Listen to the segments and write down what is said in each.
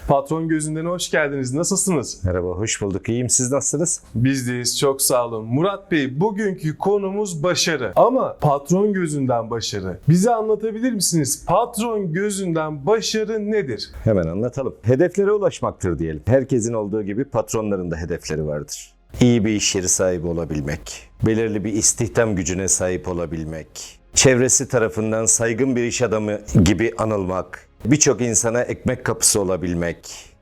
Patron Gözünden hoş geldiniz. Nasılsınız? Merhaba, hoş bulduk. İyiyim. Siz nasılsınız? Bizdeyiz. Çok sağ olun. Murat Bey, bugünkü konumuz başarı. Ama patron gözünden başarı. Bize anlatabilir misiniz? Patron gözünden başarı nedir? Hemen anlatalım. Hedeflere ulaşmaktır diyelim. Herkesin olduğu gibi patronların da hedefleri vardır. İyi bir iş yeri sahibi olabilmek, belirli bir istihdam gücüne sahip olabilmek, çevresi tarafından saygın bir iş adamı gibi anılmak, birçok insana ekmek kapısı olabilmek,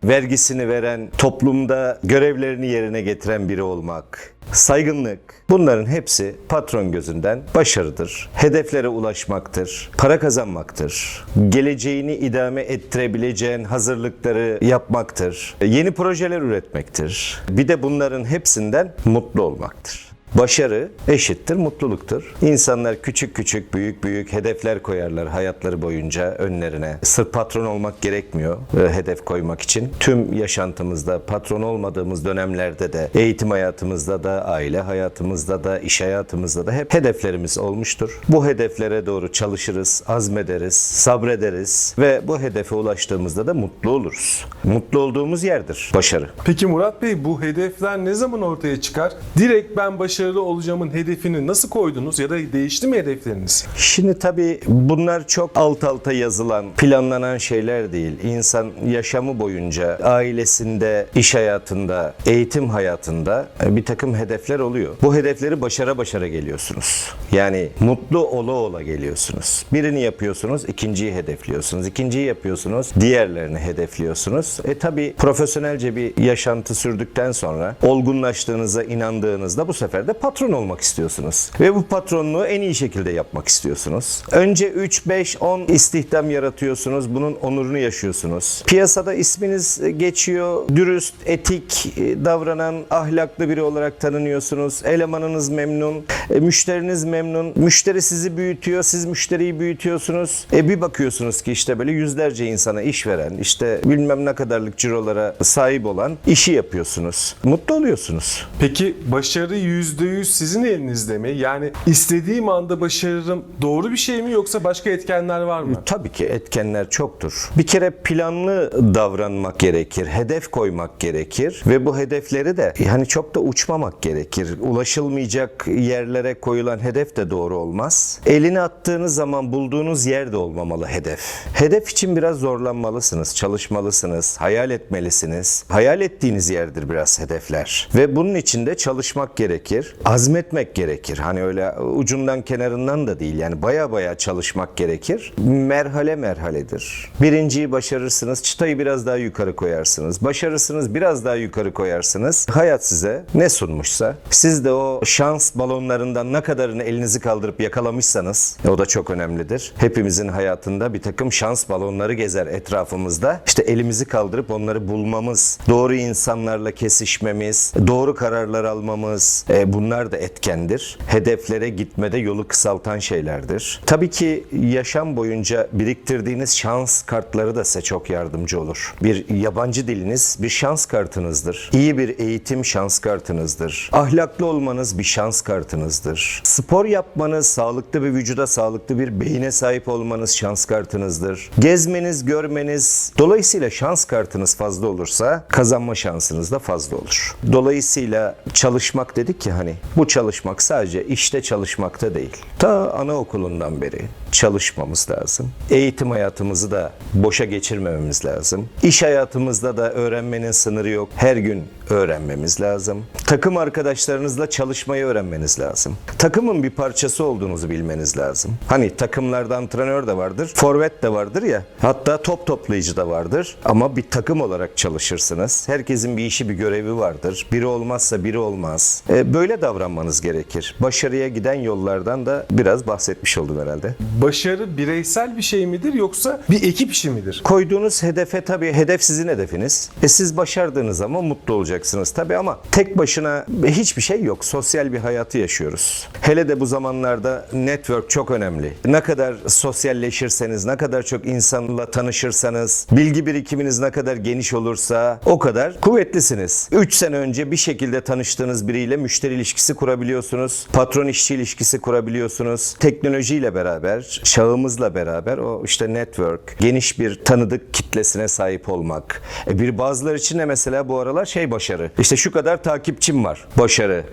vergisini veren, toplumda görevlerini yerine getiren biri olmak, saygınlık, bunların hepsi patron gözünden başarıdır. Hedeflere ulaşmaktır, para kazanmaktır, geleceğini idame ettirebileceğin hazırlıkları yapmaktır, yeni projeler üretmektir. Bir de bunların hepsinden mutlu olmaktır. Başarı eşittir mutluluktur. İnsanlar küçük küçük, büyük büyük hedefler koyarlar hayatları boyunca önlerine. Sırf patron olmak gerekmiyor hedef koymak için. Tüm yaşantımızda, patron olmadığımız dönemlerde de, eğitim hayatımızda da, aile hayatımızda da, iş hayatımızda da hep hedeflerimiz olmuştur. Bu hedeflere doğru çalışırız, azmederiz, sabrederiz ve bu hedefe ulaştığımızda da mutlu oluruz. Mutlu olduğumuz yerdir başarı. Peki Murat Bey, bu hedefler ne zaman ortaya çıkar? Direkt ben başarılı olacağımın hedefini nasıl koydunuz ya da değişti mi hedefleriniz? Şimdi tabii bunlar çok alt alta yazılan, planlanan şeyler değil. İnsan yaşamı boyunca ailesinde, iş hayatında, eğitim hayatında bir takım hedefler oluyor. Bu hedefleri başara başara geliyorsunuz. Yani mutlu ola ola geliyorsunuz. Birini yapıyorsunuz, ikinciyi hedefliyorsunuz. İkinciyi yapıyorsunuz, diğerlerini hedefliyorsunuz. Tabii profesyonelce bir yaşantı sürdükten sonra olgunlaştığınıza inandığınızda bu sefer de patron olmak istiyorsunuz. Ve bu patronluğu en iyi şekilde yapmak istiyorsunuz. Önce 3, 5, 10 istihdam yaratıyorsunuz. Bunun onurunu yaşıyorsunuz. Piyasada isminiz geçiyor. Dürüst, etik davranan, ahlaklı biri olarak tanınıyorsunuz. Elemanınız memnun, müşteriniz memnun. Müşteri sizi büyütüyor, siz müşteriyi büyütüyorsunuz. Bir bakıyorsunuz ki işte böyle yüzlerce insana iş veren, işte bilmem ne kadarlık cirolara sahip olan işi yapıyorsunuz. Mutlu oluyorsunuz. Peki başarı %100 sizin elinizde mi? Yani istediğim anda başarırım doğru bir şey mi yoksa başka etkenler var mı? Tabii ki etkenler çoktur. Bir kere planlı davranmak gerekir, hedef koymak gerekir ve bu hedefleri de hani çok da uçmamak gerekir. Ulaşılmayacak yerlere koyulan hedef de doğru olmaz. Elini attığınız zaman bulduğunuz yer de olmamalı hedef. Hedef için biraz zorlanmalısınız, çalışmalısınız, hayal etmelisiniz. Hayal ettiğiniz yerdir biraz hedefler ve bunun için de çalışmak gerekir. Azmetmek gerekir. Hani öyle ucundan kenarından da değil. Yani baya çalışmak gerekir. Merhale merhaledir. Birinciyi başarırsınız. Çıtayı biraz daha yukarı koyarsınız. Başarırsınız. Biraz daha yukarı koyarsınız. Hayat size ne sunmuşsa siz de o şans balonlarından ne kadarını elinizi kaldırıp yakalamışsanız o da çok önemlidir. Hepimizin hayatında bir takım şans balonları gezer etrafımızda. İşte elimizi kaldırıp onları bulmamız, doğru insanlarla kesişmemiz, doğru kararlar almamız, bunlar da etkendir. Hedeflere gitmede yolu kısaltan şeylerdir. Tabii ki yaşam boyunca biriktirdiğiniz şans kartları da size çok yardımcı olur. Bir yabancı diliniz bir şans kartınızdır. İyi bir eğitim şans kartınızdır. Ahlaklı olmanız bir şans kartınızdır. Spor yapmanız, sağlıklı bir vücuda, sağlıklı bir beyine sahip olmanız şans kartınızdır. Gezmeniz, görmeniz, dolayısıyla şans kartınız fazla olursa kazanma şansınız da fazla olur. Dolayısıyla çalışmak dedik ki hani bu çalışmak sadece işte çalışmakta değil. Ta anaokulundan beri çalışmamız lazım. Eğitim hayatımızı da boşa geçirmememiz lazım. İş hayatımızda da öğrenmenin sınırı yok. Her gün öğrenmemiz lazım. Takım arkadaşlarınızla çalışmayı öğrenmeniz lazım. Takımın bir parçası olduğunuzu bilmeniz lazım. Hani takımlarda antrenör de vardır, forvet de vardır ya. Hatta top toplayıcı da vardır. Ama bir takım olarak çalışırsınız. Herkesin bir işi, bir görevi vardır. Biri olmazsa biri olmaz. Böyle davranmanız gerekir. Başarıya giden yollardan da biraz bahsetmiş oldum herhalde. Başarı bireysel bir şey midir yoksa bir ekip işi midir? Koyduğunuz hedefe tabii hedef sizin hedefiniz. Siz başardığınız zaman mutlu olacaksınız tabii ama tek başına hiçbir şey yok. Sosyal bir hayatı yaşıyoruz. Hele de bu zamanlarda network çok önemli. Ne kadar sosyalleşirseniz, ne kadar çok insanla tanışırsanız, bilgi birikiminiz ne kadar geniş olursa o kadar kuvvetlisiniz. 3 sene önce bir şekilde tanıştığınız biriyle müşteri ilişkisi kurabiliyorsunuz. Patron işçi ilişkisi kurabiliyorsunuz. Teknolojiyle beraber beraber, çağımızla beraber o işte network, geniş bir tanıdık kitlesine sahip olmak. Bir bazıları için de mesela bu aralar başarı. İşte şu kadar takipçim var. Başarı.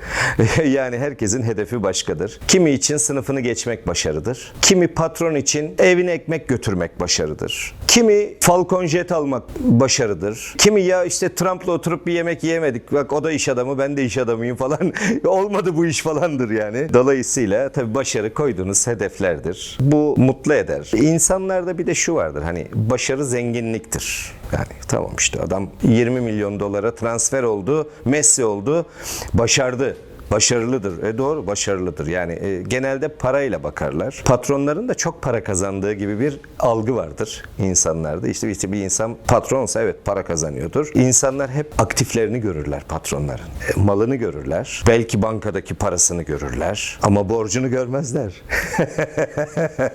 Yani herkesin hedefi başkadır. Kimi için sınıfını geçmek başarıdır. Kimi patron için evine ekmek götürmek başarıdır. Kimi Falcon Jet almak başarıdır. Kimi ya işte Trump'la oturup bir yemek yiyemedik. Bak o da iş adamı, ben de iş adamıyım falan. Olmadı bu iş falandır yani. Dolayısıyla tabii başarı koyduğunuz hedeflerdir. Bu mutlu eder. İnsanlarda bir de şu vardır. Hani başarı zenginliktir. Yani tamam işte adam 20 milyon dolara transfer oldu, Messi oldu, başardı. Başarılıdır. Doğru, başarılıdır. Yani genelde parayla bakarlar. Patronların da çok para kazandığı gibi bir algı vardır insanlarda. İşte bir insan patronsa evet para kazanıyordur. İnsanlar hep aktiflerini görürler patronların. Malını görürler. Belki bankadaki parasını görürler. Ama borcunu görmezler.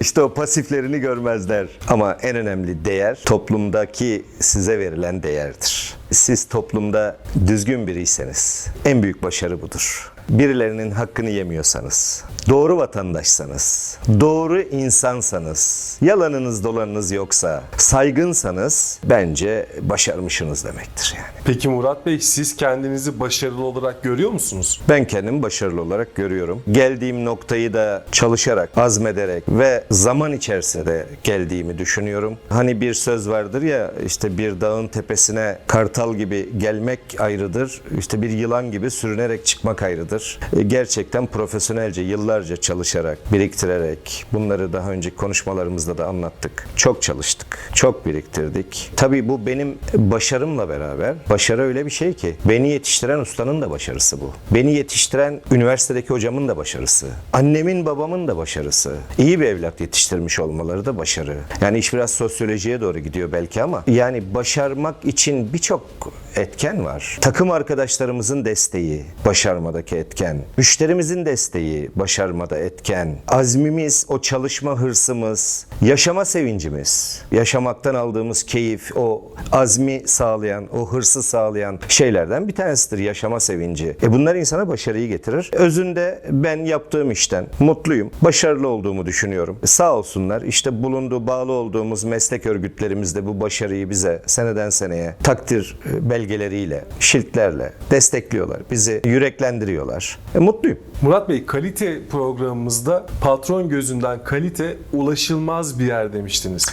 İşte o pasiflerini görmezler. Ama en önemli değer toplumdaki size verilen değerdir. Siz toplumda düzgün biriyseniz en büyük başarı budur. Birilerinin hakkını yemiyorsanız, doğru vatandaşsanız, doğru insansanız, yalanınız dolanınız yoksa, saygınsanız bence başarmışsınız demektir yani. Peki Murat Bey, siz kendinizi başarılı olarak görüyor musunuz? Ben kendimi başarılı olarak görüyorum. Geldiğim noktayı da çalışarak, azmederek ve zaman içerisinde geldiğimi düşünüyorum. Hani bir söz vardır ya, işte bir dağın tepesine kartal gibi gelmek ayrıdır, işte bir yılan gibi sürünerek çıkmak ayrıdır. Gerçekten profesyonelce, yıllarca çalışarak, biriktirerek, bunları daha önceki konuşmalarımızda da anlattık. Çok çalıştık, çok biriktirdik. Tabii bu benim başarımla beraber, başarı öyle bir şey ki, beni yetiştiren ustanın da başarısı bu. Beni yetiştiren üniversitedeki hocamın da başarısı. Annemin, babamın da başarısı. İyi bir evlat yetiştirmiş olmaları da başarı. Yani iş biraz sosyolojiye doğru gidiyor belki ama yani başarmak için birçok etken var. Takım arkadaşlarımızın desteği, başarmadaki etken. Müşterimizin desteği, başarmada etken. Azmimiz, o çalışma hırsımız, yaşama sevincimiz, yaşamaktan aldığımız keyif, o azmi sağlayan, o hırsı sağlayan şeylerden bir tanesidir yaşama sevinci. Bunlar insana başarıyı getirir. Özünde ben yaptığım işten mutluyum, başarılı olduğumu düşünüyorum. Sağ olsunlar, işte bağlı olduğumuz meslek örgütlerimiz de bu başarıyı bize seneden seneye takdir belgeleriyle, şiltlerle destekliyorlar. Bizi yüreklendiriyorlar. Mutluyum. Murat Bey, kalite programımızda patron gözünden kalite ulaşılmaz bir yer demiştiniz.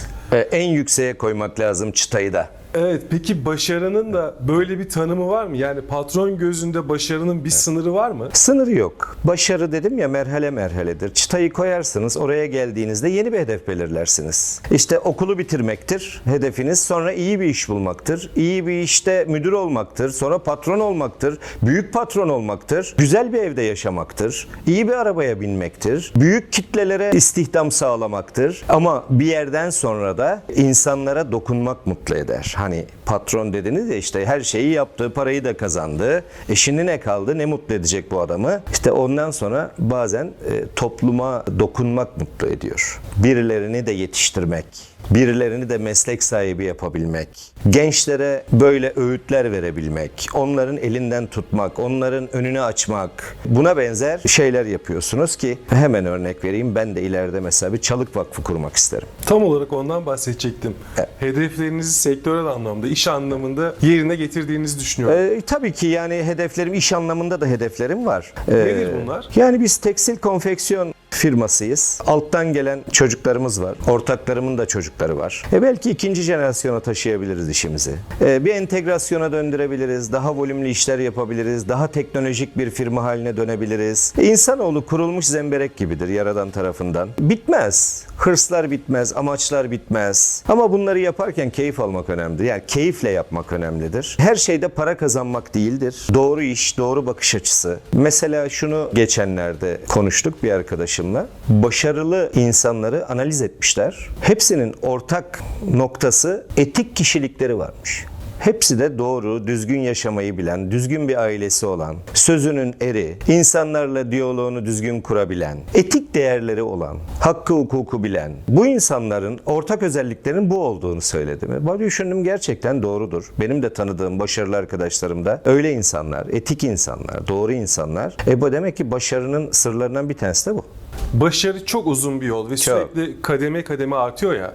En yükseğe koymak lazım çıtayı da. Evet, peki başarının da böyle bir tanımı var mı? Yani patron gözünde başarının bir sınırı var mı? Sınırı yok. Başarı dedim ya, merhale merhaledir. Çıtayı koyarsınız, oraya geldiğinizde yeni bir hedef belirlersiniz. İşte okulu bitirmektir hedefiniz, sonra iyi bir iş bulmaktır. İyi bir işte müdür olmaktır, sonra patron olmaktır, büyük patron olmaktır, güzel bir evde yaşamaktır, iyi bir arabaya binmektir, büyük kitlelere istihdam sağlamaktır. Ama bir yerden sonra da insanlara dokunmak mutlu eder. Hani patron dediniz ya, işte her şeyi yaptı, parayı da kazandı. Şimdi ne kaldı? Ne mutlu edecek bu adamı? İşte ondan sonra bazen topluma dokunmak mutlu ediyor. Birilerini de yetiştirmek, birilerini de meslek sahibi yapabilmek, gençlere böyle öğütler verebilmek, onların elinden tutmak, onların önünü açmak, buna benzer şeyler yapıyorsunuz ki hemen örnek vereyim. Ben de ileride mesela bir Çalık Vakfı kurmak isterim. Tam olarak ondan bahsedecektim. Evet. Hedeflerinizi sektörel anlamda, iş anlamında yerine getirdiğinizi düşünüyorum. Tabii ki yani hedeflerim, iş anlamında da hedeflerim var. Nedir bunlar? Yani biz tekstil konfeksiyon firmasıyız. Alttan gelen çocuklarımız var. Ortaklarımın da çocukları var. Belki ikinci jenerasyona taşıyabiliriz işimizi. Bir entegrasyona döndürebiliriz. Daha volümlü işler yapabiliriz. Daha teknolojik bir firma haline dönebiliriz. İnsanoğlu kurulmuş zemberek gibidir Yaradan tarafından. Bitmez. Hırslar bitmez, amaçlar bitmez. Ama bunları yaparken keyif almak önemlidir. Yani keyifle yapmak önemlidir. Her şeyde para kazanmak değildir. Doğru iş, doğru bakış açısı. Mesela şunu geçenlerde konuştuk bir arkadaşımla. Başarılı insanları analiz etmişler. Hepsinin ortak noktası etik kişilikleri varmış. Hepsi de doğru, düzgün yaşamayı bilen, düzgün bir ailesi olan, sözünün eri, insanlarla diyaloğunu düzgün kurabilen, etik değerleri olan, hakkı hukuku bilen, bu insanların ortak özelliklerinin bu olduğunu söyledi. Ben düşündüm, gerçekten doğrudur. Benim de tanıdığım başarılı arkadaşlarım da öyle insanlar, etik insanlar, doğru insanlar. Bu demek ki başarının sırlarından bir tanesi de bu. Başarı çok uzun bir yol ve sürekli kademe kademe artıyor ya.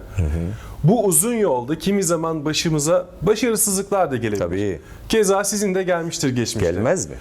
Bu uzun yolda kimi zaman başımıza başarısızlıklar da gelebilir. Tabii. Keza sizin de gelmiştir geçmişte. Gelmez mi?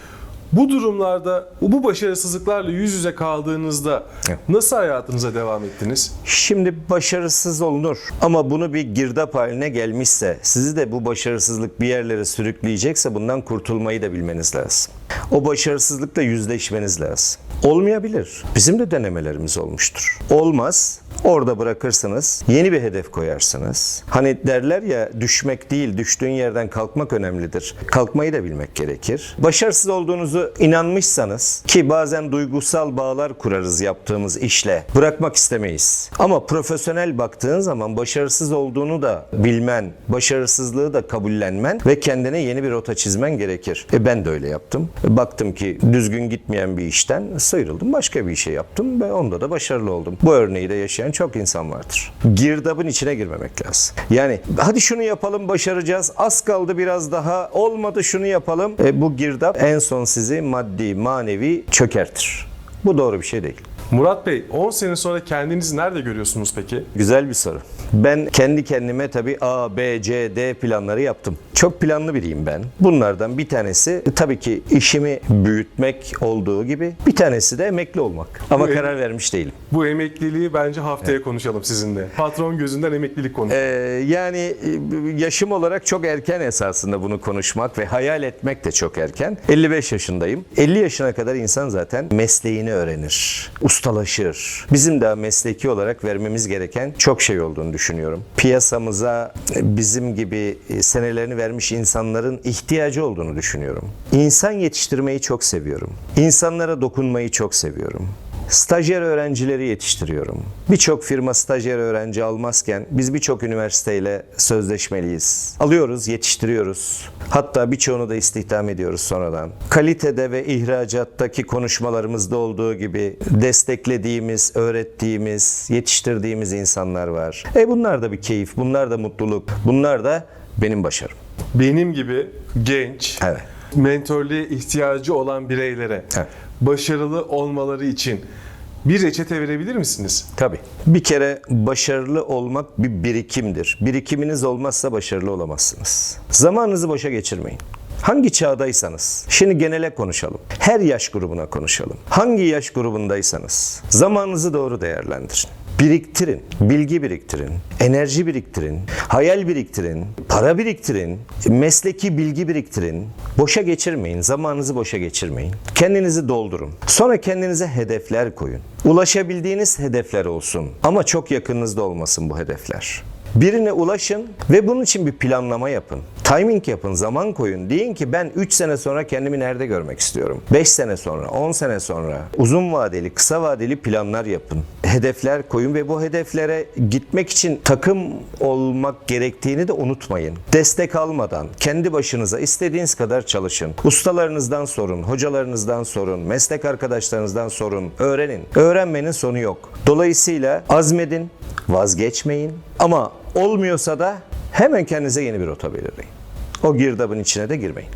Bu durumlarda bu başarısızlıklarla yüz yüze kaldığınızda nasıl hayatınıza devam ettiniz? Şimdi başarısız olunur ama bunu bir girdap haline gelmişse, sizi de bu başarısızlık bir yerlere sürükleyecekse bundan kurtulmayı da bilmeniz lazım. O başarısızlıkla yüzleşmeniz lazım. Olmayabilir. Bizim de denemelerimiz olmuştur. Olmaz. Orada bırakırsınız. Yeni bir hedef koyarsınız. Hani derler ya, düşmek değil, düştüğün yerden kalkmak önemlidir. Kalkmayı da bilmek gerekir. Başarısız olduğunuzu inanmışsanız, ki bazen duygusal bağlar kurarız yaptığımız işle, bırakmak istemeyiz. Ama profesyonel baktığın zaman başarısız olduğunu da bilmen, başarısızlığı da kabullenmen ve kendine yeni bir rota çizmen gerekir. Ben de öyle yaptım. Baktım ki düzgün gitmeyen bir işten sıyrıldım. Başka bir işe yaptım ve onda da başarılı oldum. Bu örneği de yaşayan çok insan vardır. Girdabın içine girmemek lazım. Yani hadi şunu yapalım, başaracağız. Az kaldı, biraz daha olmadı, şunu yapalım. Bu girdap en son sizi maddi, manevi çökertir. Bu doğru bir şey değil. Murat Bey, 10 sene sonra kendinizi nerede görüyorsunuz peki? Güzel bir soru. Ben kendi kendime tabii A, B, C, D planları yaptım. Çok planlı biriyim ben. Bunlardan bir tanesi tabii ki işimi büyütmek olduğu gibi, bir tanesi de emekli olmak. Ama karar vermiş değilim. Bu emekliliği bence haftaya konuşalım sizinle. Patron gözünden emeklilik konuşalım. Yani yaşım olarak çok erken esasında bunu konuşmak ve hayal etmek de çok erken. 55 yaşındayım. 50 yaşına kadar insan zaten mesleğini öğrenir, ustalaşır. Bizim daha mesleki olarak vermemiz gereken çok şey olduğunu düşünüyorum. Piyasamıza bizim gibi senelerini vermiş insanların ihtiyacı olduğunu düşünüyorum. İnsan yetiştirmeyi çok seviyorum. İnsanlara dokunmayı çok seviyorum. Stajyer öğrencileri yetiştiriyorum. Birçok firma stajyer öğrenci almazken biz birçok üniversiteyle sözleşmeliyiz. Alıyoruz, yetiştiriyoruz. Hatta birçoğunu da istihdam ediyoruz sonradan. Kalitede ve ihracattaki konuşmalarımızda olduğu gibi desteklediğimiz, öğrettiğimiz, yetiştirdiğimiz insanlar var. Bunlar da bir keyif, bunlar da mutluluk, bunlar da benim başarım. Benim gibi genç, Evet. mentörlüğe ihtiyacı olan bireylere başarılı olmaları için bir reçete verebilir misiniz? Tabii. Bir kere başarılı olmak bir birikimdir. Birikiminiz olmazsa başarılı olamazsınız. Zamanınızı boşa geçirmeyin. Hangi çağdaysanız, şimdi genele konuşalım. Her yaş grubuna konuşalım. Hangi yaş grubundaysanız zamanınızı doğru değerlendirin. Biriktirin, bilgi biriktirin, enerji biriktirin, hayal biriktirin, para biriktirin, mesleki bilgi biriktirin. Boşa geçirmeyin, zamanınızı boşa geçirmeyin. Kendinizi doldurun. Sonra kendinize hedefler koyun. Ulaşabildiğiniz hedefler olsun ama çok yakınınızda olmasın bu hedefler. Birine ulaşın ve bunun için bir planlama yapın. Timing yapın, zaman koyun. Deyin ki ben 3 sene sonra kendimi nerede görmek istiyorum? 5 sene sonra, 10 sene sonra. Uzun vadeli, kısa vadeli planlar yapın. Hedefler koyun ve bu hedeflere gitmek için takım olmak gerektiğini de unutmayın. Destek almadan, kendi başınıza istediğiniz kadar çalışın. Ustalarınızdan sorun, hocalarınızdan sorun, meslek arkadaşlarınızdan sorun, öğrenin. Öğrenmenin sonu yok. Dolayısıyla azmedin, vazgeçmeyin ama olmuyorsa da hemen kendinize yeni bir rota belirleyin. O girdabın içine de girmeyin.